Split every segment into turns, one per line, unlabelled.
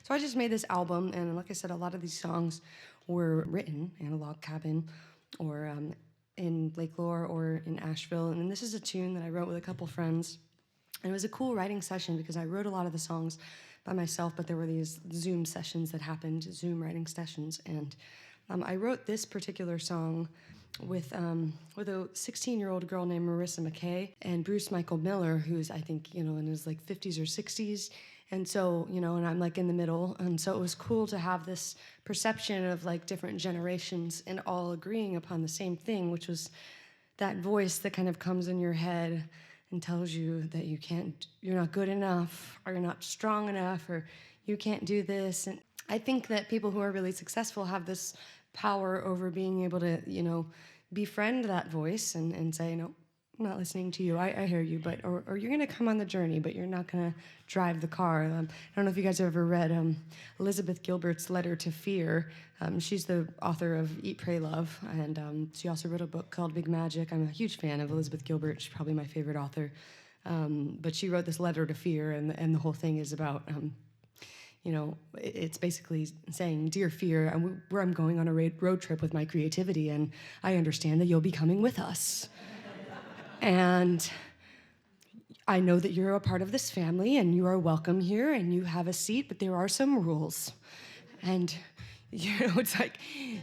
So I just made this album, and like I said, a lot of these songs were written in a log cabin or in Lake Lore or in Asheville. And this is a tune that I wrote with a couple friends. And it was a cool writing session because I wrote a lot of the songs by myself, but there were these Zoom sessions that happened, Zoom writing sessions. And I wrote this particular song with a 16-year-old girl named Marissa McKay and Bruce Michael Miller, who's, I think, in his like 50s or 60s. And so, and I'm like in the middle. And so it was cool to have this perception of like different generations and all agreeing upon the same thing, which was that voice that kind of comes in your head and tells you that you're not good enough, or you're not strong enough, or you can't do this. And I think that people who are really successful have this power over being able to, befriend that voice and say, no, I'm not listening to you. I hear you, but or you're going to come on the journey, but you're not going to drive the car. I don't know if you guys have ever read Elizabeth Gilbert's Letter to Fear. She's the author of Eat, Pray, Love, and she also wrote a book called Big Magic. I'm a huge fan of Elizabeth Gilbert. She's probably my favorite author. But she wrote this Letter to Fear, and the whole thing is about it's basically saying, dear fear, where I'm going on a road trip with my creativity, and I understand that you'll be coming with us. And I know that you're a part of this family, and you are welcome here, and you have a seat, but there are some rules. And, it's like,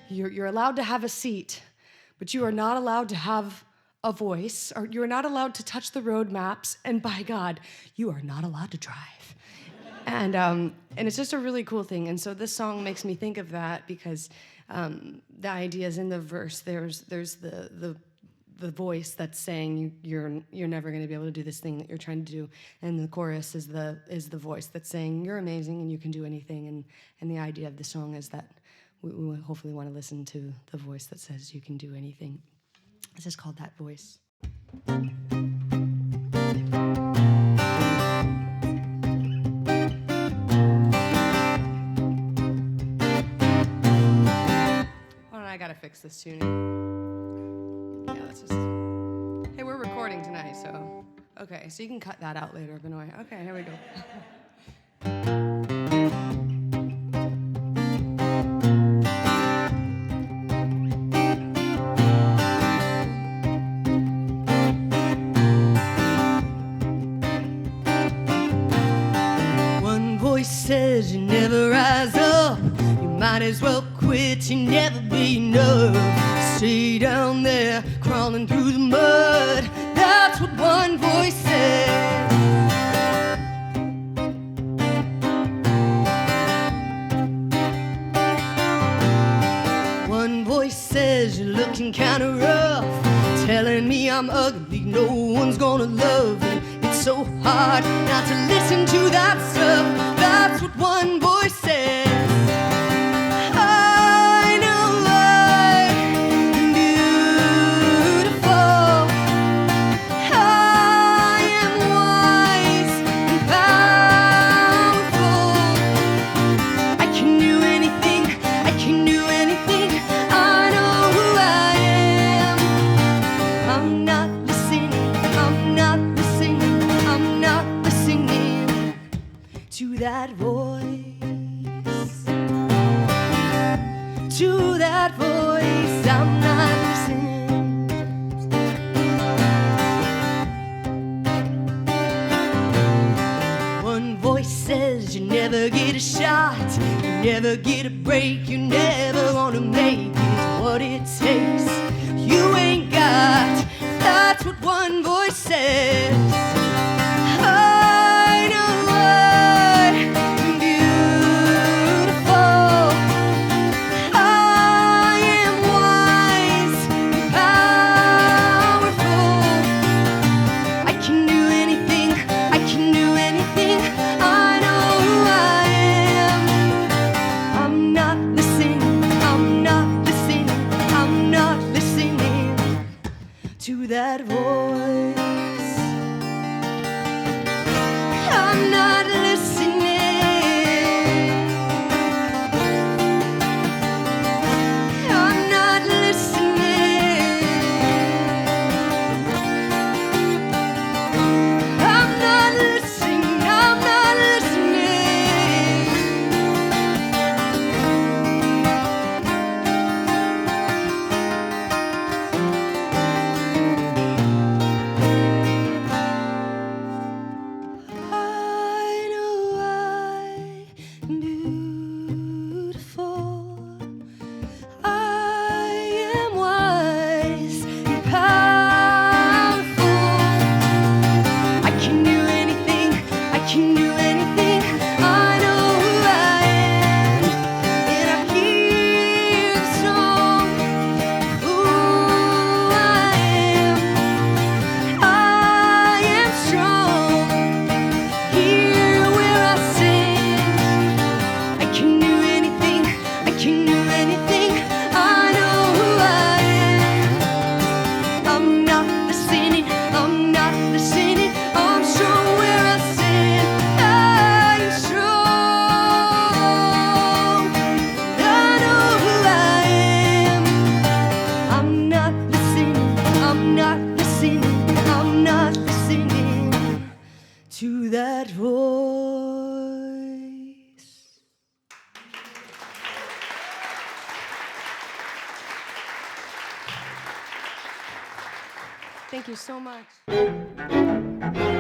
you're allowed to have a seat, but you are not allowed to have a voice, or you're not allowed to touch the road maps, and by God, you are not allowed to drive. And it's just a really cool thing. And so this song makes me think of that because the idea is in the verse. There's the voice that's saying you're never going to be able to do this thing that you're trying to do, and the chorus is the voice that's saying you're amazing and you can do anything. And the idea of the song is that we hopefully want to listen to the voice that says you can do anything. This is called That Voice. I gotta fix this tuning. Yeah, let's just. Hey, we're recording tonight, so. Okay, so you can cut that out later, Benoit. Okay, here we go. One voice says you never rise up. You might as well quit, you never be enough. Stay down there, crawling through the mud. That's what one voice says. One voice says you're looking kinda rough, telling me I'm ugly, no one's gonna love me. It's so hard not to listen to that stuff. That's what one voice says. That voice, to that voice, I'm not listening. One voice says you never get a shot, you never get a break, you're never gonna make it what it takes. You ain't got, that's what one voice says. To that voice, Thank you so much.